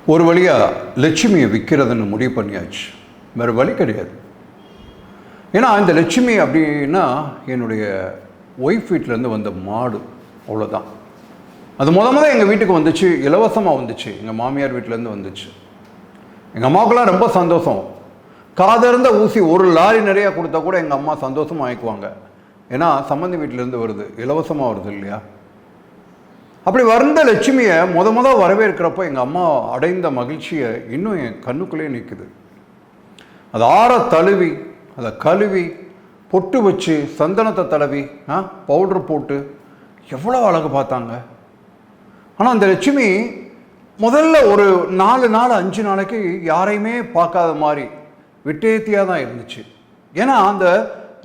ஒரு வழியாக லட்சுமியை விற்கிறதுன்னு முடிவு பண்ணியாச்சு. வேறு வழி கிடையாது. ஏன்னா இந்த லட்சுமி அப்படின்னா என்னுடைய ஒய்ஃப் வீட்டிலேருந்து வந்த மாடு, அவ்வளோதான். அது முதல் எங்கள் வீட்டுக்கு வந்துச்சு, இலவசமாக வந்துச்சு. எங்கள் மாமியார் வீட்டிலேருந்து வந்துச்சு. எங்கள் அம்மாவுக்கெல்லாம் ரொம்ப சந்தோஷம். காதிருந்த ஊசி ஒரு லாரி நிறையா கொடுத்தா கூட எங்கள் அம்மா சந்தோஷமாக வாங்கிக்குவாங்க. ஏன்னா சம்பந்தி வீட்டிலேருந்து வருது, இலவசமாக வருது இல்லையா. அப்படி வந்த லட்சுமியை வரவேற்கிறப்போ எங்கள் அம்மா அடைந்த மகிழ்ச்சியை இன்னும் என் கண்ணுக்குள்ளேயே நிற்குது. அது ஆற தழுவி, அதை கழுவி, பொட்டு வச்சு, சந்தனத்தை தடவி, பவுட்ரு போட்டு எவ்வளோ அழகு பார்த்தாங்க. ஆனால் அந்த லட்சுமி முதல்ல ஒரு 4 நாள் 5 நாளைக்கு யாரையுமே பார்க்காத மாதிரி விட்டேத்தியாக தான் இருந்துச்சு. ஏன்னா அந்த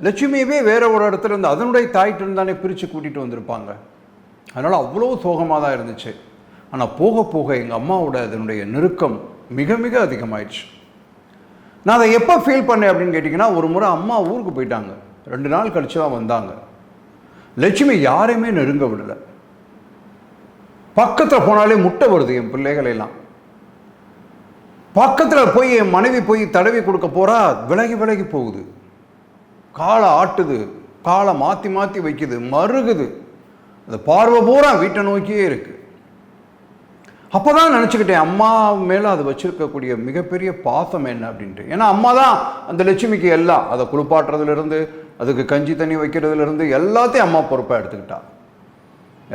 லட்சுமியவே வேற ஒரு இடத்துல இருந்து அதனுடைய தாயிட்டு தானே பிரித்து கூட்டிகிட்டு வந்திருப்பாங்க. அதனால் அவ்வளோ சோகமாக தான் இருந்துச்சு. ஆனால் போக போக எங்கள் அம்மாவோட அதனுடைய நெருக்கம் மிக மிக அதிகமாயிடுச்சு. நான் அதை எப்போ ஃபீல் பண்ணேன் அப்படின்னு கேட்டிங்கன்னா, ஒரு முறை அம்மா ஊருக்கு போயிட்டாங்க. 2 நாள் கழித்து தான் வந்தாங்க. லட்சுமி யாரையுமே நெருங்க விடலை. பக்கத்தில் போனாலே முட்டை வருது என் பிள்ளைகளெல்லாம். பக்கத்தில் போய் என் மனைவி போய் தடவி கொடுக்க போகிறா, விலகி விலகி போகுது. காலை ஆட்டுது, காலை மாற்றி மாற்றி வைக்குது, மறுகுது. அந்த பார்வை பூரா வீட்டை நோக்கியே இருக்கு. அப்போ தான் நினச்சிக்கிட்டேன், அம்மா மேலே அது வச்சுருக்கக்கூடிய மிகப்பெரிய பாசம் என்ன அப்படின்ட்டு. ஏன்னா அம்மா தான் அந்த லட்சுமிக்கு எல்லாம், அதை குளிப்பாட்டுறதுலேருந்து அதுக்கு கஞ்சி தண்ணி வைக்கிறதுலேருந்து எல்லாத்தையும் அம்மா பொறுப்பாக எடுத்துக்கிட்டா.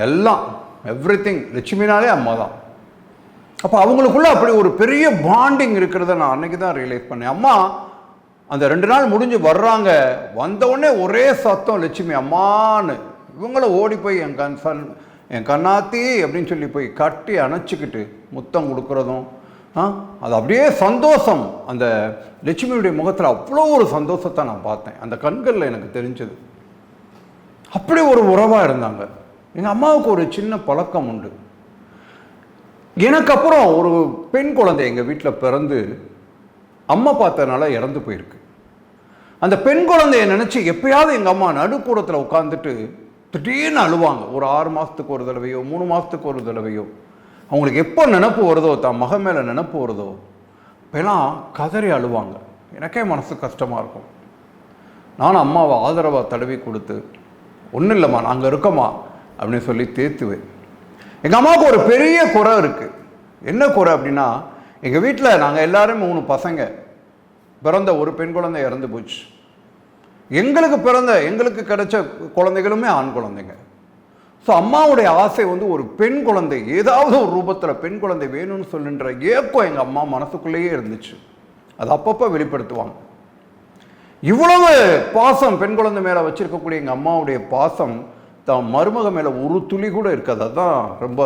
எல்லாம் எவ்ரிதிங் லட்சுமினாலே அம்மா தான். அப்போ அவங்களுக்குள்ள அப்படி ஒரு பெரிய பாண்டிங் இருக்கிறத நான் அன்னைக்கு தான் ரியலைஸ் பண்ணேன். அம்மா அந்த 2 நாள் முடிஞ்சு வர்றாங்க, வந்தவுடனே ஒரே சத்தம் லட்சுமி அம்மான்னு. இவங்கள ஓடி போய் என் கண்ணாத்தி அப்படின்னு சொல்லி போய் கட்டி அணைச்சிக்கிட்டு முத்தம் கொடுக்குறதும், அது அப்படியே சந்தோஷம். அந்த லட்சுமியுடைய முகத்தில் அவ்வளோ ஒரு சந்தோஷத்தை நான் பார்த்தேன். அந்த கண்களில் எனக்கு தெரிஞ்சது. அப்படி ஒரு உறவாக இருந்தாங்க. எங்கள் அம்மாவுக்கு ஒரு சின்ன பழக்கம் உண்டு. எனக்கு அப்புறம் ஒரு பெண் குழந்தை எங்கள் வீட்டில் பிறந்து அம்மா பார்த்ததுனால இறந்து போயிருக்கு. அந்த பெண் குழந்தைய நினச்சி எப்பயாவது எங்கள் அம்மா நடுக்கூடத்தில் உட்காந்துட்டு திடீர்னு அழுவாங்க. ஒரு 6 மாதத்துக்கு ஒரு தடவையோ 3 மாதத்துக்கு ஒரு தடவையோ அவங்களுக்கு எப்போ நினப்பு வருதோ, தான் மகன் மேலே நினப்பு வருதோ, இப்போலாம் கதறி அழுவாங்க. எனக்கே மனசு கஷ்டமாக இருக்கும். நானும் அம்மாவை ஆதரவாக தடவி கொடுத்து, ஒன்றும் இல்லைம்மா நாங்கள் இருக்கோம்மா அப்படின்னு சொல்லி தேத்துவேன். எங்கள் அம்மாவுக்கு ஒரு பெரிய குறை இருக்குது. என்ன குறை அப்படின்னா, எங்கள் வீட்டில் நாங்கள் எல்லாரும் 3 பசங்க, பிறந்த ஒரு பெண் குழந்தை இறந்து போச்சு. எங்களுக்கு கிடைச்ச குழந்தைகளுமே ஆண் குழந்தைங்க. ஸோ அம்மாவுடைய ஆசை ஒரு பெண் குழந்தை, ஏதாவது ஒரு ரூபத்தில் பெண் குழந்தை வேணும்னு சொல்லுன்ற ஏக்கம் எங்கள் அம்மா மனசுக்குள்ளேயே இருந்துச்சு. அது அப்பப்போ வெளிப்படுத்துவாங்க. இவ்வளவு பாசம் பெண் குழந்தை மேலே வச்சிருக்கக்கூடிய எங்கள் அம்மாவுடைய பாசம் தான் மருமக மேலே ஒரு துளி கூட இருக்காது. அதுதான் ரொம்ப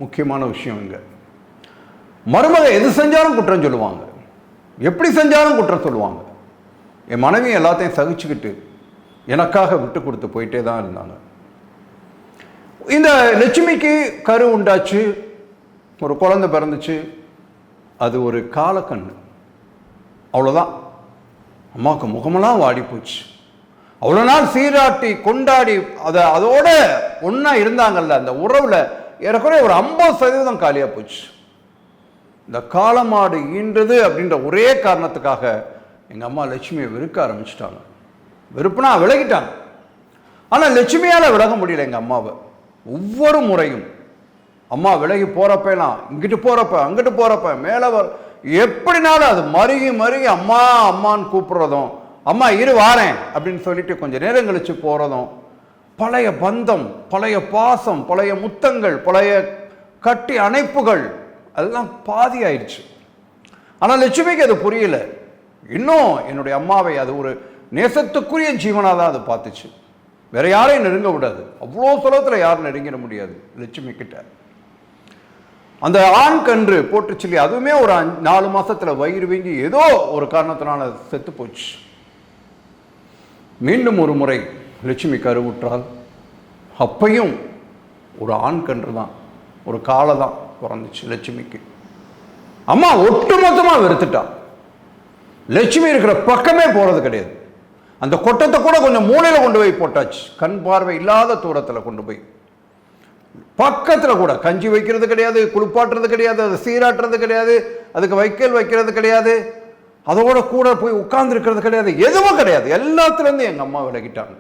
முக்கியமான விஷயம். இங்கே மருமக எது செஞ்சாலும் குற்றம் சொல்லுவாங்க, எப்படி செஞ்சாலும் குற்றம் சொல்லுவாங்க. என் மனைவி எல்லாத்தையும் சகிச்சுக்கிட்டு எனக்காக விட்டு கொடுத்து போயிட்டே தான் இருந்தாங்க. இந்த லட்சுமிக்கு கரு உண்டாச்சு, ஒரு குழந்தை பிறந்துச்சு. அது ஒரு காலக்கண்ணு, அவ்வளோதான். அம்மாவுக்கு முகமெல்லாம் வாடி போச்சு. அவ்வளோ நாள் சீராட்டி கொண்டாடி அதோட ஒன்றா இருந்தாங்கல்ல, அந்த உறவில் ஏறக்குறைய ஒரு 50% காலியாக போச்சு. இந்த காளமாடு ஈன்றது அப்படின்ற ஒரே காரணத்துக்காக எங்கள் அம்மா லட்சுமியை வெறுக்க ஆரம்பிச்சிட்டாங்க. வெறுப்புனா விலகிட்டாங்க. ஆனால் லட்சுமியால் விலக முடியல எங்கள் அம்மாவை. ஒவ்வொரு முறையும் அம்மா விலகி போகிறப்பெல்லாம், இங்கிட்டு போகிறப்ப அங்கிட்டு போகிறப்ப மேலே எப்படினாலும் அது மருகி மருகி அம்மா அம்மான்னு கூப்பிட்றதும், அம்மா இரு வாரேன் அப்படின்னு சொல்லிட்டு கொஞ்சம் நேரம் கழிச்சு போகிறதும், பழைய பந்தம், பழைய பாசம், பழைய முத்தங்கள், பழைய கட்டி அணைப்புகள் அதெல்லாம் பாதி ஆயிடுச்சு. ஆனால் லட்சுமிக்கு அது புரியல. இன்னும் என்னுடைய அம்மாவை அது ஒரு நேசத்துக்குரிய ஜீவனாக தான் அது பார்த்துச்சு. வேற யாரையும் நெருங்க விடாது. அவ்வளோ சுலபத்தில் யாரும் நெருங்கிட முடியாது லட்சுமி கிட்ட. அந்த ஆண் கன்று போட்டுச்சு இல்லையா, அதுவுமே ஒரு 4 மாசத்துல வயிறு வீங்கி ஏதோ ஒரு காரணத்தினால செத்து போச்சு. மீண்டும் ஒரு முறை லட்சுமி கருவுற்றால் அப்பையும் ஒரு ஆண் கன்று தான், ஒரு காளை தான் பிறந்துச்சு லட்சுமிக்கு. அம்மா ஒட்டுமொத்தமாக வெறுத்துட்டா. லட்சுமி இருக்கிற பக்கமே போறது கிடையாது. அந்த கொட்டத்தை கூட கொஞ்சம் மூலையில் கொண்டு போய் போட்டாச்சு. கண் பார்வை இல்லாத தூரத்தில் கொண்டு போய் பக்கத்தில் கூட கஞ்சி வைக்கிறது கிடையாது, குளிப்பாட்டுறது கிடையாது, அதை சீராட்டுறது கிடையாது, அதுக்கு வைக்கல் வைக்கிறது கிடையாது, அதோட கூட போய் உட்கார்ந்து இருக்கிறது கிடையாது, எதுவும் கிடையாது. எல்லாத்துலேருந்து எங்கள் அம்மா விலகிட்டாங்க.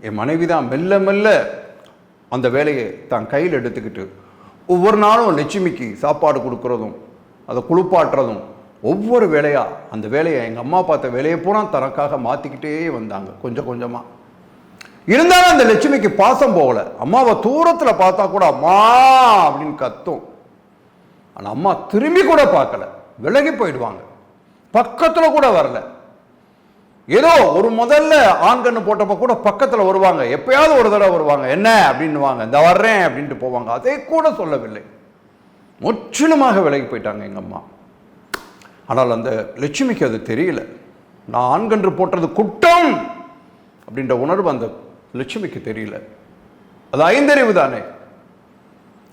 என் மனைவி தான் மெல்ல மெல்ல அந்த வேலையை தான் கையில் எடுத்துக்கிட்டு ஒவ்வொரு நாளும் லட்சுமிக்கு சாப்பாடு கொடுக்குறதும் அதை குளிப்பாட்டுறதும் ஒவ்வொரு வேலையாக அந்த வேலையை எங்கள் அம்மா பார்த்த வேலையை பூரா தனக்காக மாற்றிக்கிட்டே வந்தாங்க கொஞ்சம் கொஞ்சமாக. இருந்தாலும் அந்த லட்சுமிக்கு பாசம் போகலை. அம்மாவை தூரத்தில் பார்த்தா கூட அம்மா அப்படின்னு கத்தும். ஆனால் அம்மா திரும்பி கூட பார்க்கல, விலகி போயிடுவாங்க, பக்கத்தில் கூட வரல. ஏதோ ஒரு முதல்ல ஆண்கண்ணு போட்டப்ப கூட பக்கத்தில் வருவாங்க, எப்பயாவது ஒரு தடவை வருவாங்க, என்ன அப்படின்னுவாங்க, இந்த வர்றேன் அப்படின்ட்டு போவாங்க, அதை கூட சொல்லவில்லை. முற்றிலுமாக விலகி போயிட்டாங்க எங்கள் அம்மா. ஆனால் அந்த லட்சுமிக்கு அது தெரியல. நான் ஆண்கன்று போட்டது குற்றம் அப்படின்ற உணர்வு அந்த லட்சுமிக்கு தெரியல. அது ஐந்தறிவு தானே.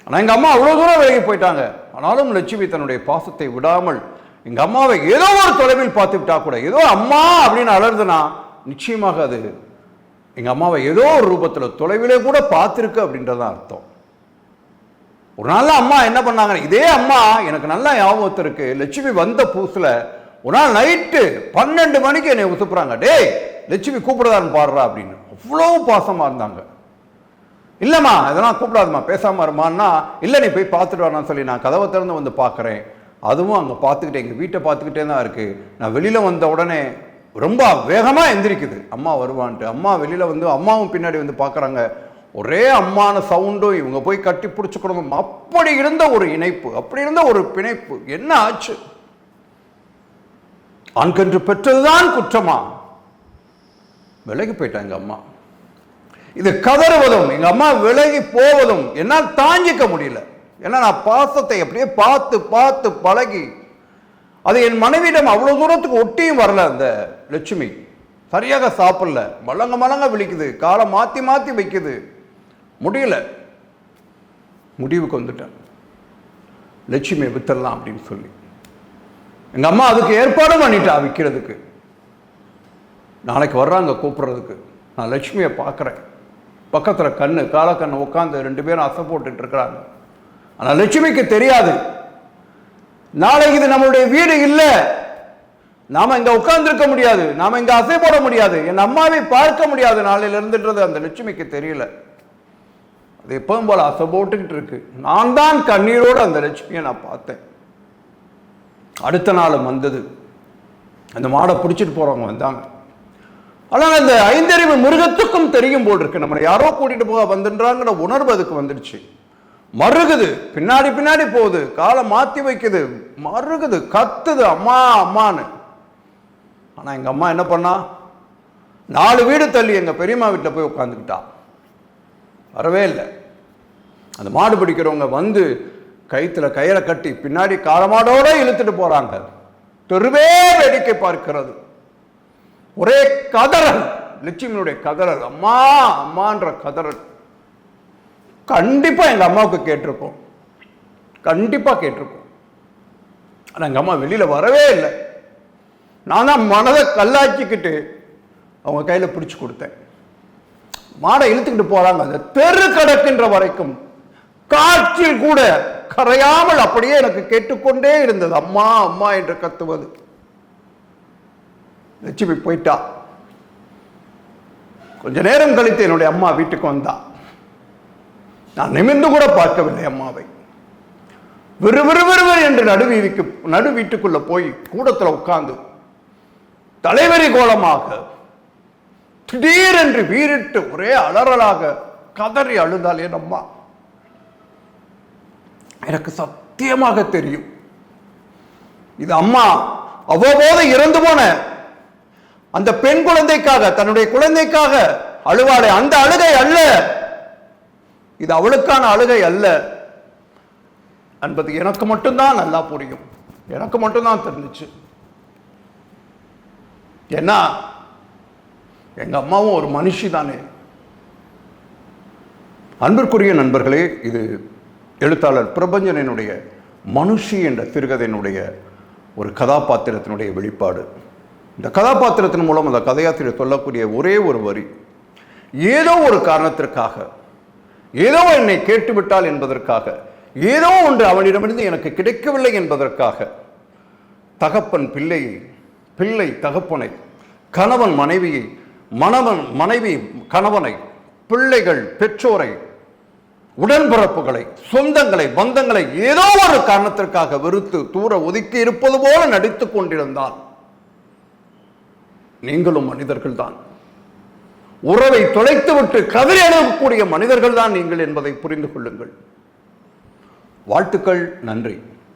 ஆனால் எங்கள் அம்மா அவ்வளோ தூரம் விலகி போயிட்டாங்க. ஆனாலும் லட்சுமி தன்னுடைய பாசத்தை விடாமல் எங்கள் அம்மாவை ஏதோ ஒரு தொலைவில் பார்த்து விட்டா கூட, ஏதோ அம்மா அப்படின்னு அலறுதுன்னா நிச்சயமாக அது எங்கள் அம்மாவை ஏதோ ஒரு ரூபத்தில் தொலைவிலே கூட பார்த்துருக்கு அப்படின்றதான் அர்த்தம். ஒரு நாள் அம்மா என்ன பண்ணாங்க, இதே அம்மா எனக்கு நல்லா ஞாபகத்து இருக்கு. லட்சுமி வந்த புதுசில் ஒரு நாள் நைட்டு 12 மணிக்கு என்னை உசுப்புறாங்க, டேய் லட்சுமி கூப்பிடுறான்னு பாடுறா அப்படின்னு. அவ்வளோ பாசமாக இருந்தாங்க. இல்லைம்மா இதெல்லாம் கூப்பிடாதுமா, பேசாமல் இருமான்னா, இல்லை நீ போய் பார்த்துட்டு வரணும்னு சொல்லி நான் கதவை திறந்து வந்து பார்க்குறேன். அதுவும் அங்கே பார்த்துக்கிட்டே எங்கள் வீட்டை பார்த்துக்கிட்டே தான் இருக்குது. நான் வெளியில் வந்த உடனே ரொம்ப வேகமாக எந்திரிக்குது அம்மா வருவான்ட்டு. அம்மா வெளியில் வந்து அம்மாவும் பின்னாடி வந்து பார்க்குறாங்க. ஒரே அம்மான சவுண்டும், இவங்க போய் கட்டி பிடிச்சிக்கணும். அப்படி இருந்த ஒரு இணைப்பு, அப்படி இருந்த ஒரு பிணைப்பு என்ன ஆச்சு? ஆண்கன்று பெற்றதுதான் குற்றமா? விலகி போயிட்டாங்க அம்மா. இது கதறுவதும் எங்க அம்மா விலகி போவதும் என்னால் தாங்கிக்க முடியல. ஏன்னா நான் பாசத்தை அப்படியே பார்த்து பார்த்து பழகி அது என் மனைவியிடம் அவ்வளவு தூரத்துக்கு ஒட்டியும் வரல. அந்த லட்சுமி சரியாக சாப்பிடல, மலங்க மலங்க விழிக்குது, காலை மாற்றி மாற்றி வைக்குது, முடியல. முடிவுக்கு வந்துட்டேன், லட்சுமியை வித்துடலாம் அப்படின்னு சொல்லி. எங்க அம்மா அதுக்கு ஏற்பாடும் பண்ணிட்டா விற்கிறதுக்கு. நாளைக்கு வர்றாங்க கூப்பிடுறதுக்கு. நான் லட்சுமியை பார்க்குறேன், பக்கத்தில் கண்ணு காலக்கண்ணு உட்காந்து 2 பேரும் அசை போட்டுட்டு இருக்கிறாங்க. ஆனால் லட்சுமிக்கு தெரியாது, நாளைக்கு இது நம்மளுடைய வீடு இல்லை, நாம இங்க உட்கார்ந்துருக்க முடியாது, நாம இங்க அசை போட முடியாது, என் அம்மாவை பார்க்க முடியாது நாளையில இருந்துன்றது அந்த லட்சுமிக்கு தெரியல. அது எப்பவும் போல அசை போட்டுக்கிட்டு இருக்கு. நான் தான் கண்ணீரோடு அந்த லட்சுமியை நான் பார்த்தேன். அடுத்த நாள் வந்தது, அந்த மாடை பிடிச்சிட்டு போறவங்க வந்தாங்க. ஆனால் அந்த ஐந்தறிவு மிருகத்துக்கும் தெரியும் போல் இருக்கு, நம்மளை யாரோ கூட்டிட்டு போக வந்துன்றாங்கிற உணர்வு அதுக்கு வந்துடுச்சு. மறுகுது, பின்னாடி பின்னாடி போகுது, காலை மாத்தி வைக்குது, மறுகுது, கத்துது அம்மா அம்மான்னு. ஆனா எங்க அம்மா என்ன பண்ணா, 4 வீடு தள்ளி எங்க பெரியம்மா வீட்டில் போய் உட்காந்துக்கிட்டா, வரவே இல்லை. அந்த மாடு பிடிக்கிறவங்க வந்து கயிற்றுல கயிறை கட்டி பின்னாடி காலமாடோட இழுத்துட்டு போறாங்க. தெருவே வேடிக்கை பார்க்கிறது. ஒரே கதறல், லட்சுமியுடைய கதறல், அம்மா அம்மான்ற கதறல். கண்டிப்பா எங்க அம்மாவுக்கு கேட்டிருக்கோம், கண்டிப்பா கேட்டிருக்கோம். ஆனா எங்க அம்மா வெளியில வரவே இல்லை. நான் தான் மனதை கல்லாச்சிக்கிட்டு அவங்க கையில பிடிச்சு கொடுத்தேன். மாடை இழுத்துக்கிட்டு போறாங்க, அந்த தெரு கடக்கின்ற வரைக்கும் காற்றில் கூட கரையாமல் அப்படியே எனக்கு கேட்டுக்கொண்டே இருந்தது, அம்மா அம்மா என்று கத்துவது. லட்சுமி போயிட்டா. கொஞ்ச நேரம் கழித்து என்னுடைய அம்மா வீட்டுக்கு வந்தா. நான் நிமிர்ந்து கூட பார்க்கவில்லை அம்மாவை. விறுவிறுவிறு என்று நடு வீட்டுக்குள்ள போய் கூடத்தில் உட்கார்ந்து தலைவரி கோலமாக திடீரென்று வீறிட்டு ஒரே அலறலாக கதறி அழுதால் என் அம்மா. எனக்கு சத்தியமாக தெரியும், இது அம்மா அவ்வப்போது இறந்து போன அந்த பெண் குழந்தைக்காக, தன்னுடைய குழந்தைக்காக அழுவாளே, அந்த அழுகை அல்ல, இது அவளுக்கான அழுகை அல்ல என்பது எனக்கு மட்டும்தான் நல்லா புரியும், எனக்கு மட்டும்தான் தெரிஞ்சிச்சு. ஏன்னா எங்க அம்மாவும் ஒரு மனுஷி தானே. அன்பிற்குரிய நண்பர்களே, இது எழுத்தாளர் பிரபஞ்சனினுடைய மனுஷி என்ற சிறுகதையினுடைய ஒரு கதாபாத்திரத்தினுடைய வெளிப்பாடு. இந்த கதாபாத்திரத்தின் மூலம் அந்த கதையாசிரியர் சொல்லக்கூடிய ஒரே ஒரு வரி, ஏதோ ஒரு காரணத்திற்காக ஏதோ என்னை கேட்டுவிட்டால் என்பதற்காக, ஏதோ ஒன்று அவனிடமிருந்து எனக்கு கிடைக்கவில்லை என்பதற்காக தகப்பன் பிள்ளையை, பிள்ளை தகப்பனை, கணவன் மனைவியை, மனைவி கணவனை, பிள்ளைகள் பெற்றோரை, உடன்பிறப்புகளை, சொந்தங்களை, பந்தங்களை ஏதோ ஒரு காரணத்திற்காக வெறுத்து தூர ஒதுக்கி இருப்பது போல நடித்துக் கொண்டிருந்தால் நீங்களும் மனிதர்கள் தான். உறவை தொலைத்துவிட்டு கதறி அழகக்கூடிய மனிதர்கள் தான் நீங்கள் என்பதை புரிந்து கொள்ளுங்கள். வாழ்த்துக்கள். நன்றி.